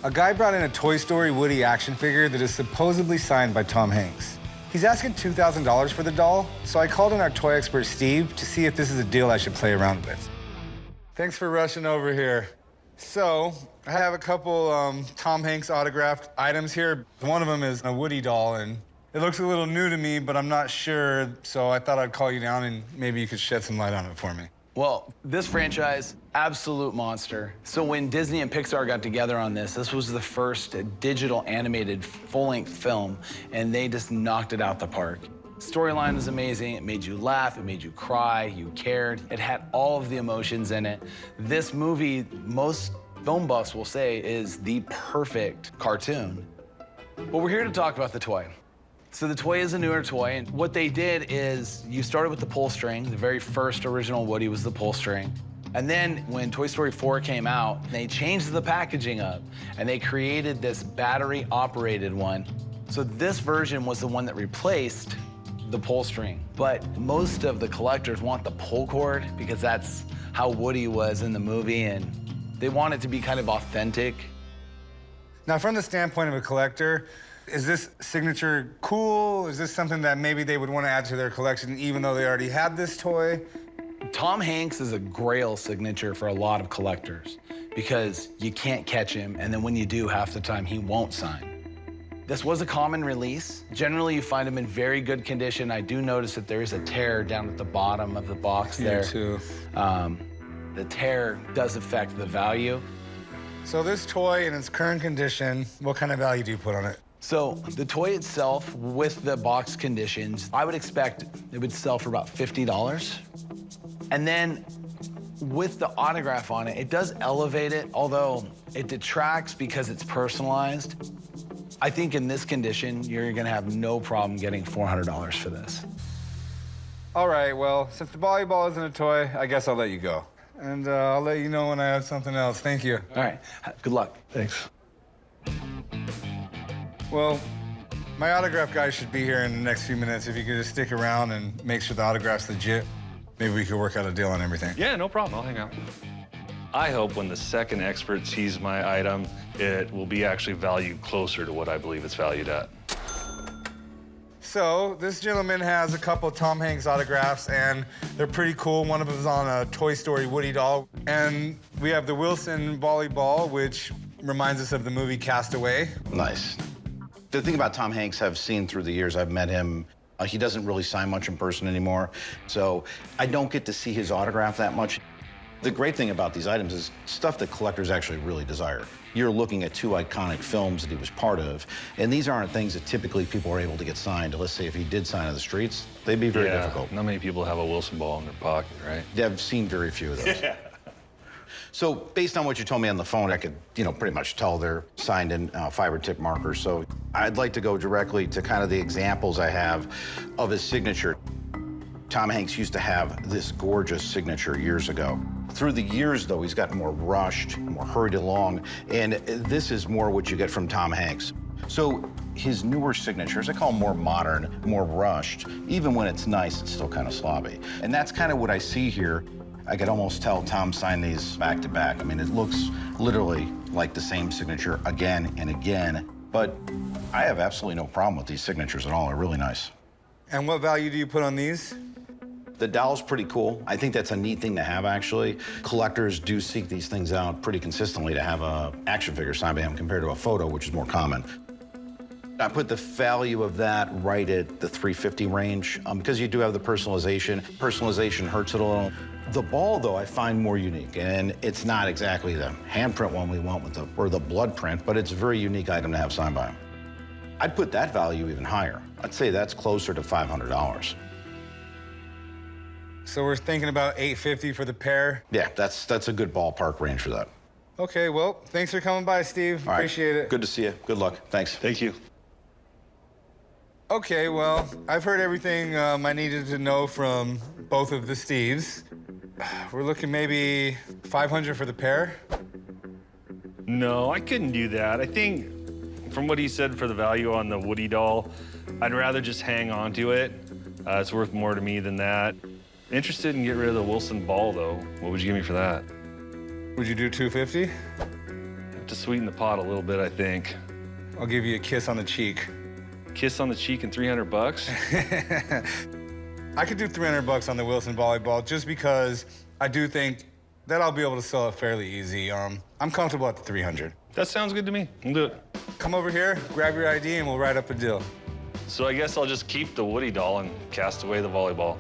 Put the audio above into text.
A guy brought in a Toy Story Woody action figure that is supposedly signed by Tom Hanks. He's asking $2,000 for the doll, so I called in our toy expert, Steve, to see if this is a deal I should play around with. Thanks for rushing over here. So, I have a couple Tom Hanks autographed items here. One of them is a Woody doll, and it looks a little new to me, but I'm not sure, so I thought I'd call you down and maybe you could shed some light on it for me. Well, this franchise, absolute monster. So when Disney and Pixar got together on this was the first digital animated full-length film, and they just knocked it out the park. Storyline is amazing. It made you laugh, it made you cry, you cared. It had all of the emotions in it. This movie, most film buffs will say, is the perfect cartoon. But we're here to talk about the toy. So the toy is a newer toy, and what they did is you started with the pull string. The very first original Woody was the pull string. And then when Toy Story 4 came out, they changed the packaging up, and they created this battery-operated one. So this version was the one that replaced the pull string. But most of the collectors want the pull cord because that's how Woody was in the movie, and they want it to be kind of authentic. Now, from the standpoint of a collector, is this signature cool? Is this something that maybe they would want to add to their collection even though they already had this toy? Tom Hanks is a grail signature for a lot of collectors because you can't catch him, and then when you do, half the time he won't sign. This was a common release. Generally, you find them in very good condition. I do notice that there is a tear down at the bottom of the box there. Too. The tear does affect the value. So this toy in its current condition, what kind of value do you put on it? So the toy itself, with the box conditions, I would expect it would sell for about $50. And then with the autograph on it, it does elevate it, although it detracts because it's personalized. I think in this condition, you're gonna have no problem getting $400 for this. All right, well, since the volleyball isn't a toy, I guess I'll let you go. And I'll let you know when I have something else. Thank you. All right, good luck. Thanks. Well, my autograph guy should be here in the next few minutes. If you could just stick around and make sure the autograph's legit, maybe we could work out a deal on everything. Yeah, no problem. I'll hang out. I hope when the second expert sees my item, it will be actually valued closer to what I believe it's valued at. So, this gentleman has a couple Tom Hanks autographs, and they're pretty cool. One of them is on a Toy Story Woody doll. And we have the Wilson volleyball, which reminds us of the movie Castaway. Nice. The thing about Tom Hanks I've seen through the years, I've met him, he doesn't really sign much in person anymore, so I don't get to see his autograph that much. The great thing about these items is stuff that collectors actually really desire. You're looking at two iconic films that he was part of, and these aren't things that typically people are able to get signed. Let's say if he did sign on the streets, they'd be very difficult. Not many people have a Wilson ball in their pocket, right? Yeah, I've seen very few of those. So based on what you told me on the phone, I could, pretty much tell they're signed in fiber tip markers. So I'd like to go directly to kind of the examples I have of his signature. Tom Hanks used to have this gorgeous signature years ago. Through the years, though, he's gotten more rushed, more hurried along, and this is more what you get from Tom Hanks. So his newer signatures, I call them more modern, more rushed. Even when it's nice, it's still kind of sloppy. And that's kind of what I see here. I could almost tell Tom signed these back to back. I mean, it looks literally like the same signature again and again, but I have absolutely no problem with these signatures at all. They're really nice. And what value do you put on these? The doll's pretty cool. I think that's a neat thing to have, actually. Collectors do seek these things out pretty consistently to have a action figure signed by him compared to a photo, which is more common. I put the value of that right at the $350 range because you do have the personalization. Personalization hurts it a little. The ball, though, I find more unique, and it's not exactly the handprint one we want with or the blood print, but it's a very unique item to have signed by him. I'd put that value even higher. I'd say that's closer to $500. So we're thinking about $850 for the pair? Yeah, that's a good ballpark range for that. Okay, well, thanks for coming by, Steve. All right. Appreciate it. Good to see you. Good luck. Thanks. Thank you. Okay, well, I've heard everything I needed to know from both of the Steves. We're looking maybe $500 for the pair? No, I couldn't do that. I think from what he said for the value on the Woody doll, I'd rather just hang on to it. It's worth more to me than that. Interested in getting rid of the Wilson ball, though. What would you give me for that? Would you do $250? to sweeten the pot a little bit, I think. I'll give you a kiss on the cheek. Kiss on the cheek and $300? I could do $300 on the Wilson volleyball just because I do think that I'll be able to sell it fairly easy. I'm comfortable at the 300. That sounds good to me. We'll do it. Come over here, grab your ID, and we'll write up a deal. So I guess I'll just keep the Woody doll and cast away the volleyball.